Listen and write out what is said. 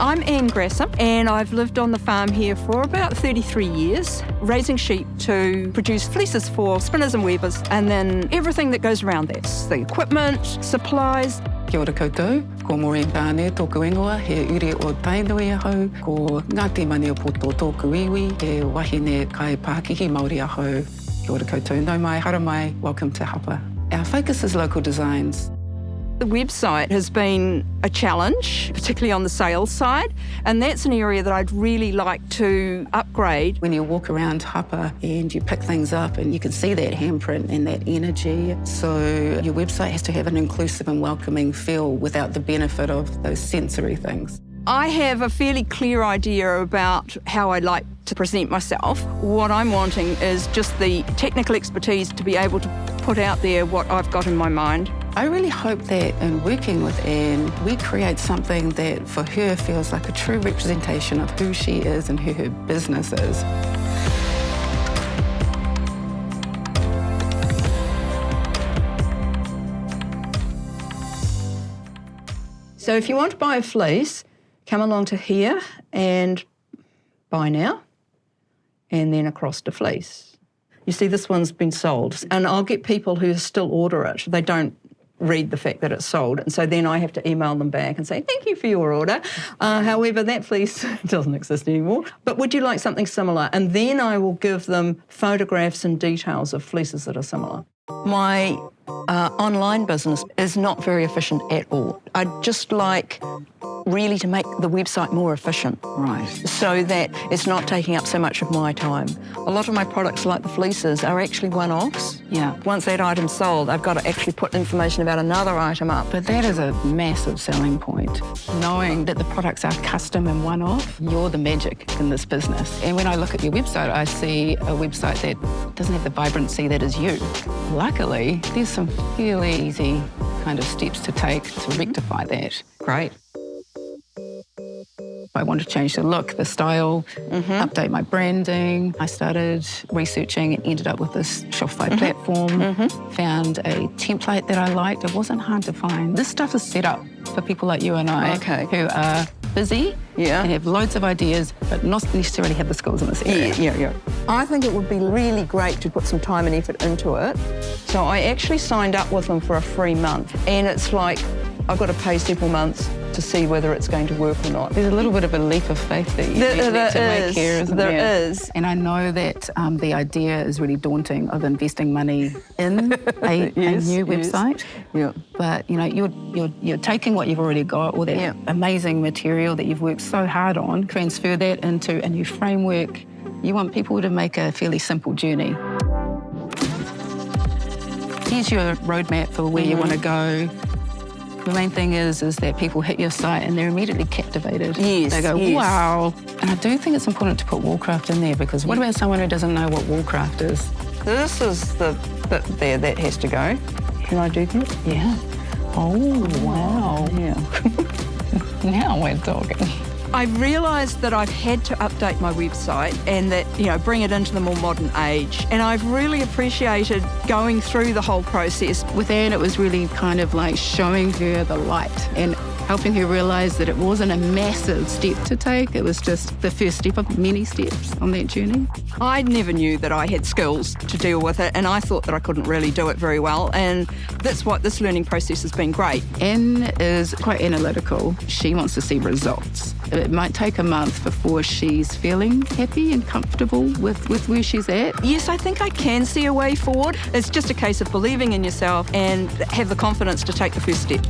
I'm Anne Grassham and I've lived on the farm here for about 33 years, raising sheep to produce fleeces for spinners and weavers, and then everything that goes around that, the equipment, supplies. Kia ora koutou, ko Maureen Barnett tōku ingoa, he uri o Tainui ahau, ko Ngāti Mani o Poto tōku iwi, he wahine kai Pākihi Māori ahau. Kia ora koutou, nau mai, hara mai, welcome to Hapa. Our focus is local designs. The website has been a challenge, particularly on the sales side, and that's an area that I'd really like to upgrade. When you walk around Hapa and you pick things up and you can see that handprint and that energy, so your website has to have an inclusive and welcoming feel without the benefit of those sensory things. I have a fairly clear idea about how I like to present myself. What I'm wanting is just the technical expertise to be able to put out there what I've got in my mind. I really hope that in working with Anne, we create something that for her feels like a true representation of who she is and who her business is. So if you want to buy a fleece, come along to here and buy now, and then across to fleece. You see, this one's been sold, and I'll get people who still order it. They don't read the fact that it's sold, and so then I have to email them back and say, thank you for your order. However, that fleece doesn't exist anymore, but would you like something similar? And then I will give them photographs and details of fleeces that are similar. My online business is not very efficient at all. I'd just like really to make the website more efficient. Right. So that it's not taking up so much of my time. A lot of my products, like the fleeces, are actually one-offs. Yeah. Once that item's sold, I've got to actually put information about another item up. But that is a massive selling point. Knowing that the products are custom and one-off, you're the magic in this business. And when I look at your website, I see a website that doesn't have the vibrancy that is you. Luckily, there's some fairly easy kind of steps to take to rectify that. Great. I wanted to change the look, the style, update my branding. I started researching and ended up with this Shopify platform, found a template that I liked. It wasn't hard to find. This stuff is set up for people like you and I who are busy and have loads of ideas, but not necessarily have the skills in this area. Yeah. I think it would be really great to put some time and effort into it. So I actually signed up with them for a free month, and it's like I've got to pay several months to see whether it's going to work or not. There's a little bit of a leap of faith that you need to make here, isn't there? There is. And I know that the idea is really daunting of investing money in a new website. Yeah. But you know, you're taking what you've already got, all that amazing material that you've worked so hard on, transfer that into a new framework. You want people to make a fairly simple journey. Here's your roadmap for where you want to go. The main thing is that people hit your site and they're immediately captivated. Yes, they go, wow. And I do think it's important to put Woolcraft in there, because what about someone who doesn't know what Woolcraft is? This is the bit there that has to go. Can I do that? Yeah. Oh, wow. Yeah. Now we're talking. I've realised that I've had to update my website and that, bring it into the more modern age. And I've really appreciated going through the whole process. With Anne, it was really kind of like showing her the light and helping her realise that it wasn't a massive step to take. It was just the first step of many steps on that journey. I never knew that I had skills to deal with it, and I thought that I couldn't really do it very well. And that's what this learning process has been great. Anne is quite analytical. She wants to see results. It might take a month before she's feeling happy and comfortable with where she's at. Yes, I think I can see a way forward. It's just a case of believing in yourself and have the confidence to take the first step.